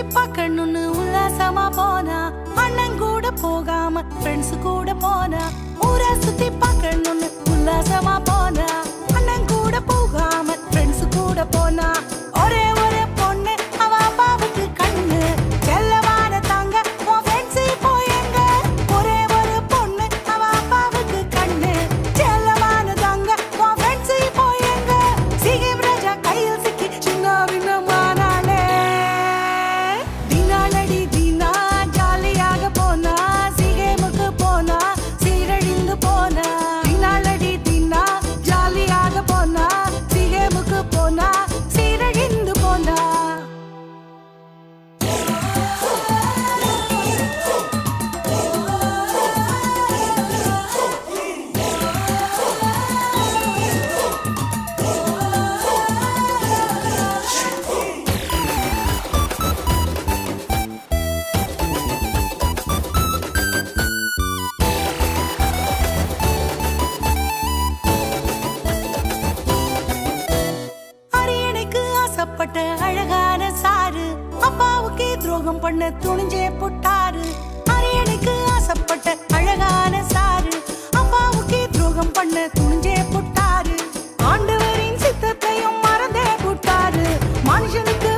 சுத்தி பார்க்கணும்னு உல்லாசமா போனா, அண்ணன் கூட போகாம ஃப்ரெண்ட்ஸ் கூட போனா. ஊரை சுத்தி பார்க்கணும்னு உல்லாசமா போனா, அண்ணன் கூட போகாம ஃப்ரெண்ட்ஸ் கூட போனா. ஒரே ஒரு பொண்ணு அவ அப்பாவுக்கு கண்ணு, செல்லமான தாங்க உன் ஃப்ரெண்ட்ஸ் இப்போ எங்க? ஒரே ஒரு பொண்ணு அவ அப்பாவுக்கு கண்ணு, செல்லமான தாங்க உன் ஃப்ரெண்ட்ஸ் இப்போ எங்க? சீகிம் ராஜா கையில் சிக்கி சின்ன பின்னமானானே. தினாலடி தினா ஜாலியாக போனா, சீகேமுக்கு போனா சீரழிந்து போனா. தினாலடி தினா ஜாலியாக போனா, சீகேமுக்கு போனா சீரழிந்து போனா. அரியணைக்கு ஆசைப்பட்ட அழகான சாரு, அப்பாவுக்கே துரோகம் பண்ண துணிஞ்சே புட்டாரு. அரியணைக்கு ஆசைப்பட்ட அழகான சாரு, அப்பாவுக்கே துரோகம் பண்ண துணிஞ்சே புட்டாரு. ஆண்டவரின் சித்தத்தையும் மறந்தே புட்டாரு. மனுஷனுக்கு